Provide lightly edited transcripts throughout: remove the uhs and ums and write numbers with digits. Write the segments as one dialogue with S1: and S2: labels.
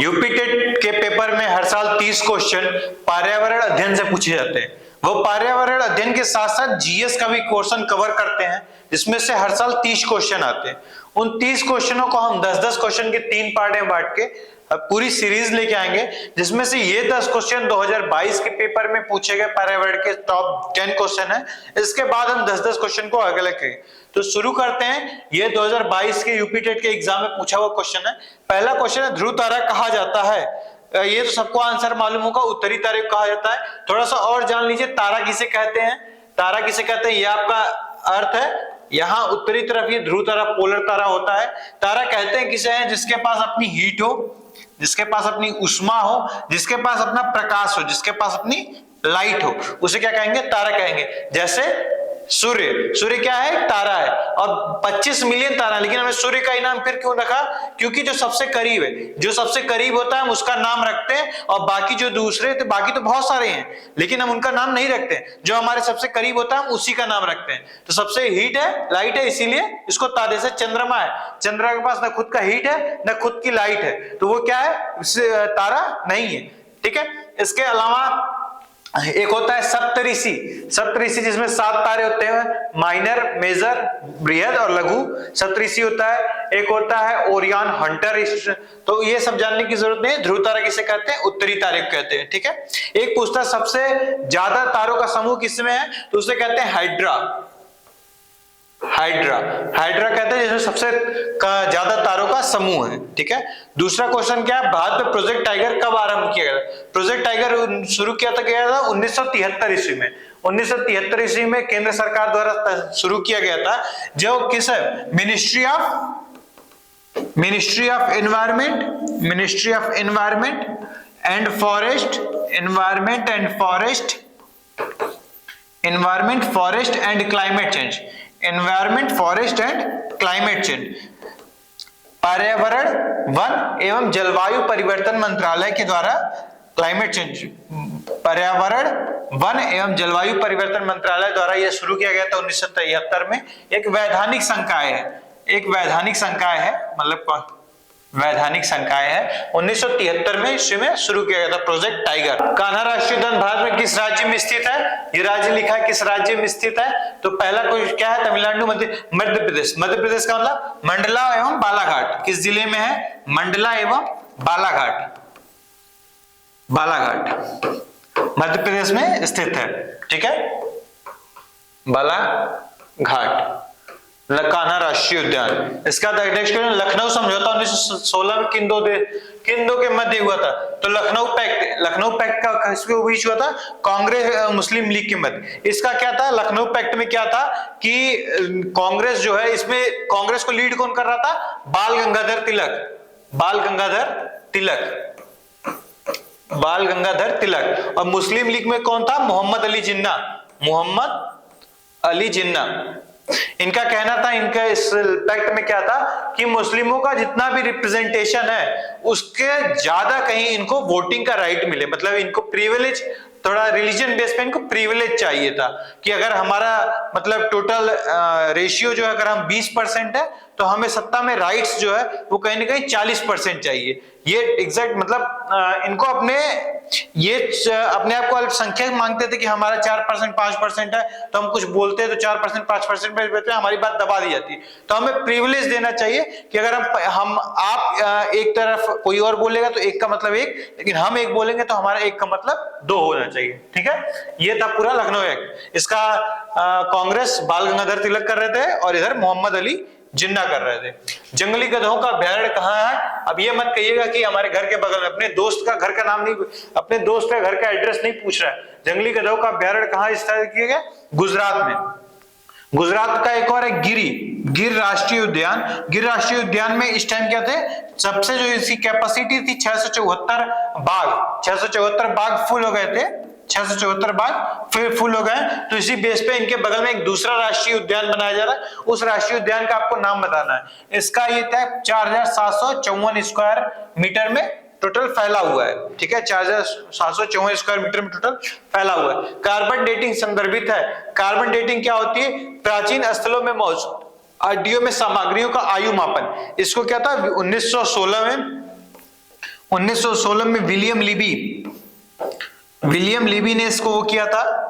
S1: UP TET के paper में हर साल 30 क्वेश्चन पर्यावरण अध्ययन से पूछे जाते हैं। वो पर्यावरण अध्ययन के साथ साथ जीएस का भी क्वेश्चन कवर करते हैं, जिसमें से हर साल 30 क्वेश्चन आते हैं। उन 30 क्वेश्चनों को हम 10-10 क्वेश्चन के 3 पार्ट में बांट के पूरी सीरीज लेके आएंगे, जिसमें से ये 10 क्वेश्चन 2022 के पेपर में पूछे गए पर्यावरण के टॉप 10 क्वेश्चन है। इसके बाद हम 10-10 क्वेश्चन को अलग अलग करेंगे। तो शुरू करते हैं। ये 2022 के यूपी टेट के एग्जाम में पूछा हुआ क्वेश्चन है। पहला क्वेश्चन है, ध्रुव तारा कहा जाता है। ये तो सबको आंसर मालूम होगा, उत्तरी तारे को कहा जाता है। थोड़ा सा और जान लीजिए, तारा किसे कहते हैं, तारा किसे कहते हैं, ये आपका अर्थ है। यहाँ उत्तरी तरफ ये ध्रुव तारा, पोलर तारा होता है। तारा कहते हैं किसे है, जिसके पास अपनी हीट हो, जिसके पास अपनी उष्मा हो, जिसके पास अपना प्रकाश हो, जिसके पास अपनी लाइट हो, उसे क्या कहेंगे, तारा कहेंगे। जैसे सूर्य, सूर्य क्या है, तारा है, और 25 मिलियन तारा, लेकिन हमें सूर्य का ही नाम फिर क्यों रखा, क्योंकि जो सबसे करीब है, जो सबसे करीब होता है हम उसका नाम रखते हैं, और बाकी जो दूसरे, तो बाकी तो बहुत सारे हैं लेकिन हम उनका नाम नहीं रखते हैं। जो हमारे सबसे करीब होता है हम उसी का नाम रखते हैं। तो सबसे हीट है, लाइट है, इसीलिए इसको तारे से चंद्रमा है। चंद्रमा के पास ना खुद का हीट है ना खुद की लाइट है, तो वो क्या है, तारा नहीं है। ठीक है। इसके अलावा एक होता है सप्तऋषि। सप्तऋषि जिसमें 7 तारे होते हैं, माइनर, मेजर, बृहद और लघु सप्तऋषि होता है। एक होता है ओरियन, हंटर। तो ये सब जानने की जरूरत नहीं है। ध्रुव तारा किसे कहते हैं, उत्तरी तारे को कहते हैं। ठीक है। एक पूछता है सबसे ज्यादा तारों का समूह किसमें है, तो उसे कहते हैं हाइड्रा। हाइड्रा, हाइड्रा कहते हैं जिसमें सबसे ज्यादा तारों का समूह है। ठीक है। दूसरा क्वेश्चन क्या है, भारत में प्रोजेक्ट टाइगर कब आरंभ किया गया? प्रोजेक्ट टाइगर शुरू किया था 1973 ईस्वी में। 1973 ईस्वी में केंद्र सरकार द्वारा शुरू किया गया था, जो किस ministry of environment and forest and climate change, environment, forest and climate change, पर्यावरण, वन एवं जलवायु परिवर्तन मंत्रालय के द्वारा, क्लाइमेट चेंज, पर्यावरण, वन एवं जलवायु परिवर्तन मंत्रालय द्वारा यह शुरू किया गया था 1973 में। एक वैधानिक संकाय है, एक वैधानिक संकाय है, मतलब वैधानिक संकाय है। 1973 में इसमें में शुरू किया गया था प्रोजेक्ट टाइगर। कान्हा राष्ट्रीय उद्यान भारत में किस राज्य में स्थित है? ये राज्य लिखा है, किस राज्य में स्थित है? तो पहला क्वेश्चन क्या है, तमिलनाडु, मध्य प्रदेश। मध्य प्रदेश का मतलब मंडला एवं बालाघाट। किस जिले में है? मंडला एवं बालाघाट। बालाघाट मध्य प्रदेश में स्थित है। ठीक है। बालाघाट, कान्हा राष्ट्रीय उद्यान। इसका नेक्स्ट क्वेश्चन, लखनऊ समझौता 1916 में किन दो के मध्य हुआ था? तो लखनऊ पैक्ट का किसके बीच हुआ था? कांग्रेस मुस्लिम लीग के मध्य। इसका क्या था, लखनऊ पैक्ट में क्या था कि कांग्रेस जो है, इसमें कांग्रेस को लीड कौन कर रहा था? बाल गंगाधर तिलक। और मुस्लिम लीग में कौन था? मोहम्मद अली जिन्ना। इनका कहना था, इनका इस पैक्ट में क्या था कि मुस्लिमों का जितना भी रिप्रेजेंटेशन है उसके ज्यादा कहीं इनको वोटिंग का राइट मिले, मतलब इनको प्रिविलेज, थोड़ा रिलीजन बेस पे इनको प्रिविलेज चाहिए था कि अगर हमारा मतलब टोटल रेशियो जो है, अगर हम 20% है तो हमें सत्ता में राइट्स जो है वो कहीं ना कहीं 40% चाहिए। ये एग्जैक्ट मतलब इनको अपने आप को अल्पसंख्यक मांगते थे कि हमारा 4% 5% है, तो हम कुछ बोलते हैं तो 4% 5% पे हमारी बात दबा दी जाती है। तो हमें प्रिविलेज देना चाहिए कि अगर आप एक तरफ कोई और बोलेगा तो एक का मतलब एक, लेकिन हम एक बोलेंगे तो हमारा एक का मतलब 2 होना चाहिए। ठीक है। ये था पूरा लखनऊ एक्ट। इसका कांग्रेस बाल गंगाधर तिलक कर रहे थे और इधर मोहम्मद अली जिन्ना कर रहे थे। जंगली गधों का अभ्यारण्य कहाँ है? अब ये मत कहिएगा कि हमारे घर के बगल में, अपने दोस्त का घर का नाम नहीं, अपने दोस्त का घर का एड्रेस नहीं पूछ रहा है। जंगली गधों का अभ्यारण्य कहाँ स्थापित किया गया? गुजरात में। गुजरात का एक और है गिर राष्ट्रीय उद्यान। गिर राष्ट्रीय उद्यान में इस टाइम क्या थे, सबसे जो इसकी कैपेसिटी थी 674 बाघ, 674 बाघ फुल हो गए थे, 674 बाघ फिर फुल हो गए। तो इसी बेस पे इनके बगल में एक दूसरा राष्ट्रीय उद्यान बनाया जा रहा है। उस राष्ट्रीय उद्यान का आपको नाम बताना है। इसका ये था 4754 स्क्वायर मीटर में टोटल फैला हुआ है। ठीक है। 4754 स्क्वायर मीटर में टोटल फैला हुआ है। कार्बन डेटिंग संदर्भित है। कार्बन डेटिंग क्या होती है? प्राचीन स्थलों में मौजूद हड्डियों में सामग्रियों का आयु मापन। इसको क्या था, 1916 1916 में विलियम लीबी ने इसको वो किया था,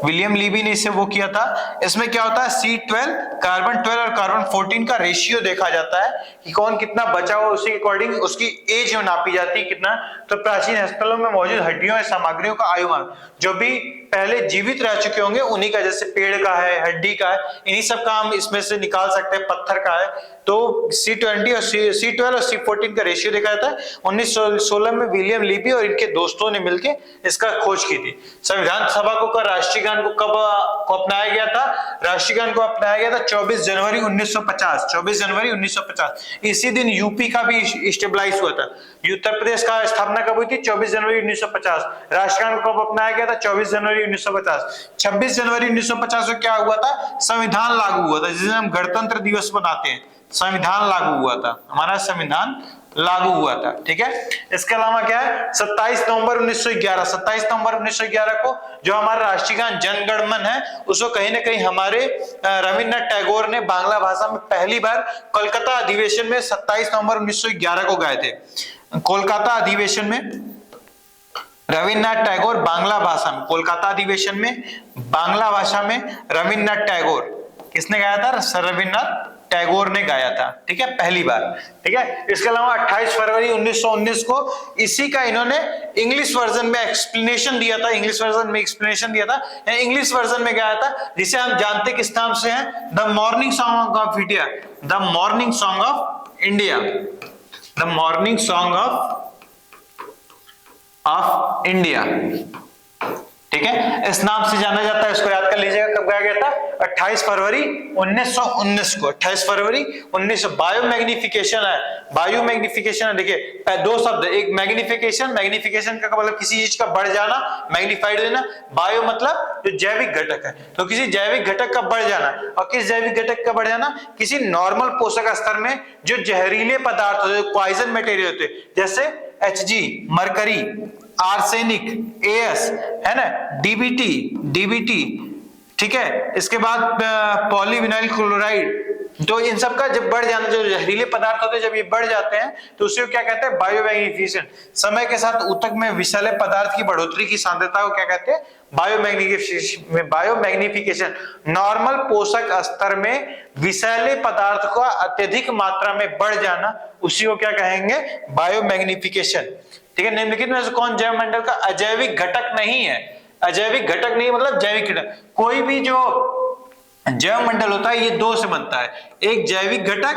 S1: विलियम लीबी ने इसे वो किया था। इसमें क्या होता है, C12 कार्बन 12 और कार्बन 14 का रेशियो देखा जाता है कि कौन कितना बचा हुआ, उसी के अकॉर्डिंग उसकी एज में नापी जाती है कितना। तो प्राचीन स्थलों में मौजूद हड्डियों या सामग्रियों का आयुमान जो भी पहले जीवित रह चुके होंगे उन्हीं का, जैसे पेड़ का है, हड्डी का है, इन्हीं सब का हम इसमें से निकाल सकते हैं, पत्थर का है। तो C20 और C12 और C14 का रेशियो देखा जाता है। 1916 में विलियम लीबी और इनके दोस्तों ने मिलकर इसका खोज की थी। संविधान सभा को राष्ट्रीय गान को कब को अपनाया गया था? राष्ट्रीय गान को अपनाया गया था 24 जनवरी 1950। 24 जनवरी 1950 इसी दिन यूपी का भी स्टेबलाइज हुआ था। उत्तर प्रदेश का स्थापना कब हुई थी? 24 जनवरी 1950। राष्ट्रीय गान को कब अपनाया गया था? 24 जनवरी 1950। 26 जनवरी 1950 को क्या हुआ था? संविधान लागू हुआ था, जिसे हम गणतंत्र दिवस बनाते हैं। संविधान लागू हुआ था, हमारा संविधान लागू हुआ था। ठीक है, इसके अलावा क्या है, 27 नवंबर 1911 को जो हमारा राष्ट्रीय गान जन गण मन है, उसको कहीं ना कहीं हमारे रविन्द्रनाथ टैगोर ने बांग्ला भाषा में पहली बार कोलकाता अधिवेशन में 27 नवंबर 1911 को गाए थे। कोलकाता अधिवेशन में रविन्द्रनाथ टैगोर बांग्ला भाषा में, कोलकाता अधिवेशन में बांग्ला भाषा में रविन्द्रनाथ टैगोर, किसने गाया था? रविन्द्रनाथ टैगोर ने गाया था। ठीक है, पहली बार। ठीक है, इसके अलावा 28 फरवरी 1919 को इसी का इन्होंने इंग्लिश वर्जन में एक्सप्लेनेशन दिया था। इंग्लिश वर्जन में गाया था, जिसे हम जानते किस नाम से है? The morning song of India. The morning song of India. The morning song of India. ठीक है, इस नाम से जाना जाता है, इसको याद कर लीजिएगा। कब गाया गया था? 28 फरवरी 1919 को। 28 फरवरी 1900। बायोमैग्निफिकेशन है, बायोमैग्निफिकेशन है। देखिए दो शब्द, एक मैग्निफिकेशन का मतलब किसी चीज का बढ़ जाना, मैग्निफाइड होना। बायो मतलब जो जैविक घटक है, तो किसी जैविक घटक का बढ़ जाना। और किस जैविक घटक का बढ़ जाना? किसी नॉर्मल पोषक स्तर में जो जहरीले पदार्थ होते हैं, पॉइजन मटेरियल होते हैं, जैसे Hg, मरकरी, आर्सेनिक, AS, है ना, डीबीटी। ठीक है, इसके बाद पॉलीविनाइल क्लोराइड, तो इन सब का जब बढ़ जाना, जो जहरीले पदार्थ होते हैं जब ये बढ़ जाते हैं तो उसे क्या कहते हैं? बायोमैग्निफिकेशन। समय के साथ ऊतक में विषैले पदार्थ की बढ़ोतरी की सांद्रता को क्या कहते हैं? बायोमैग्निफिकेशन। नॉर्मल पोषक स्तर में विषैले पदार्थ का अत्यधिक मात्रा में बढ़ जाना, उसी को क्या कहेंगे? बायोमैग्निफिकेशन। ठीक है, निम्नलिखित में से कौन जैव मंडल का अजैविक घटक नहीं है? अजैविक घटक नहीं मतलब जैविक घटक। कोई भी जो जैव मंडल होता है ये दो से बनता है, एक जैविक घटक,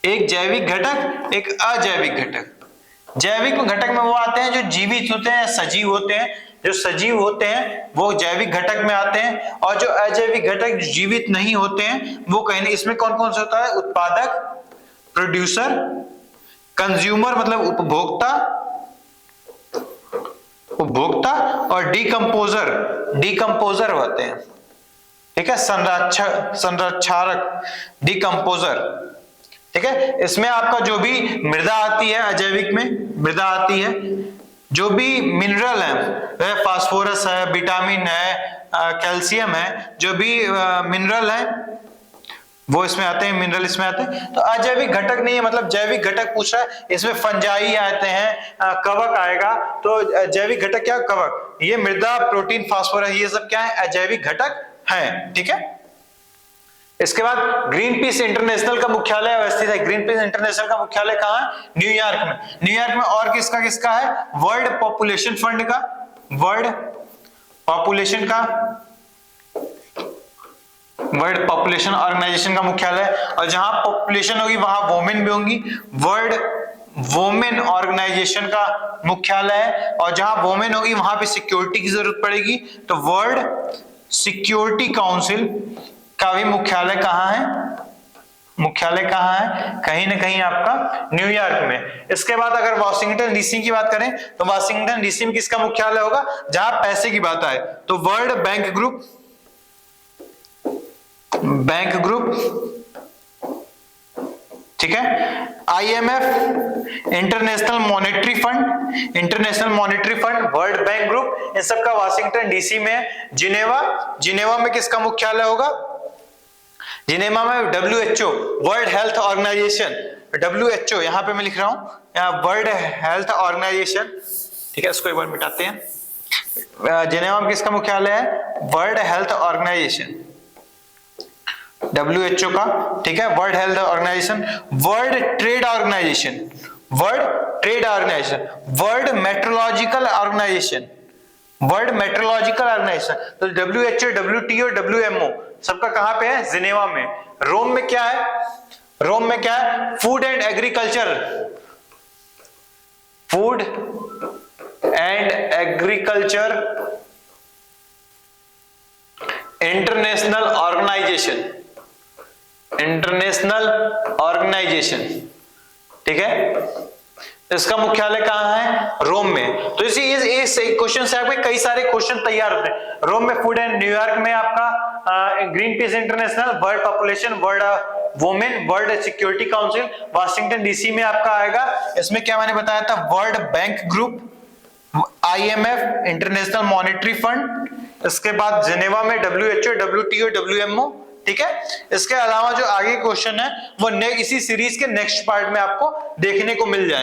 S1: एक अजैविक घटक। जैविक घटक में वो आते हैं जो जीवित होते हैं, सजीव होते हैं। जो सजीव होते हैं वो जैविक घटक में आते हैं, और जो अजैविक घटक जीवित नहीं होते हैं वो कहीं नहीं। इसमें कौन कौन सा होता है? उत्पादक, प्रोड्यूसर, कंज्यूमर मतलब उपभोक्ता, और डिकम्पोजर होते हैं। ठीक है, संरक्षारक, डिकम्पोजर। ठीक है, इसमें आपका जो भी मृदा आती है, अजैविक में मृदा आती है, जो भी मिनरल है, फास्फोरस है, विटामिन है, कैल्शियम है, जो भी मिनरल है वो इसमें आते हैं, मिनरल इसमें आते हैं। तो अजैविक घटक नहीं है, मतलब जैविक घटक पूछ रहा है, इसमें फंजाई आते हैं, कवक आएगा। तो जैविक घटक क्या? कवक। ये मृदा, प्रोटीन, फास्फोरस, ये सब क्या है? अजैविक घटक है। ठीक है, इसके बाद ग्रीन पीस इंटरनेशनल का मुख्यालय अवस्थित है। ग्रीन पीस इंटरनेशनल का मुख्यालय कहाँ है? न्यूयॉर्क में। न्यूयॉर्क में। और किसका है? वर्ल्ड पॉपुलेशन फंड का, वर्ल्ड पॉपुलेशन ऑर्गेनाइजेशन का मुख्यालय। और जहां पॉपुलेशन होगी वहां वोमेन भी होंगी, वर्ल्ड वोमेन ऑर्गेनाइजेशन का मुख्यालय है। और जहां वोमेन होगी वहां पे सिक्योरिटी की जरूरत पड़ेगी, तो वर्ल्ड सिक्योरिटी काउंसिल का भी मुख्यालय कहाँ है? कहीं ना कहीं आपका न्यूयॉर्क में। इसके बाद अगर वॉशिंगटन डीसी की बात करें तो वॉशिंगटन डीसी में किसका मुख्यालय होगा? जहां पैसे की बात आए तो वर्ल्ड बैंक ग्रुप, ठीक है, IMF, international monetary fund, world bank group, इन सब का वाशिंगटन डीसी में। जिनेवा में किसका मुख्यालय होगा? जिनेवा में WHO, world health organization, WHO, यहां पे मैं लिख रहा हूं यहाँ वर्ल्ड हेल्थ ऑर्गेनाइजेशन, ठीक है, इसको एक बार मिटाते हैं। जेनेवा में किसका मुख्यालय है? वर्ल्ड हेल्थ ऑर्गेनाइजेशन, WHO का, ठीक है, world health organization, world trade organization, world trade organization, world metrological organization, world metrological organization. तो WHO, WTO, WMO सबका कहां पे है? जिनेवा में। रोम में क्या है? रोम में क्या है? Food and agriculture, food and agriculture international organization, international organization, ठीक है। इसका मुख्यालय कहां है? रोम में। तो इस क्वेश्चन से आपके कई सारे क्वेश्चन तैयार होते हैं। रोम में फूड एंड, न्यूयॉर्क में आपका green peas international, world population, world women, world security council, Washington DC में आपका आएगा। इसमें क्या मैंने बताया था? World bank group, IMF, international monetary fund, इसके बाद जिनेवा में WHO, WTO, WMO, ठीक है। इसके अलावा जो आगे क्वेश्चन है वो इसी सीरीज के नेक्स्ट पार्ट में आपको देखने को मिल जाएंगे।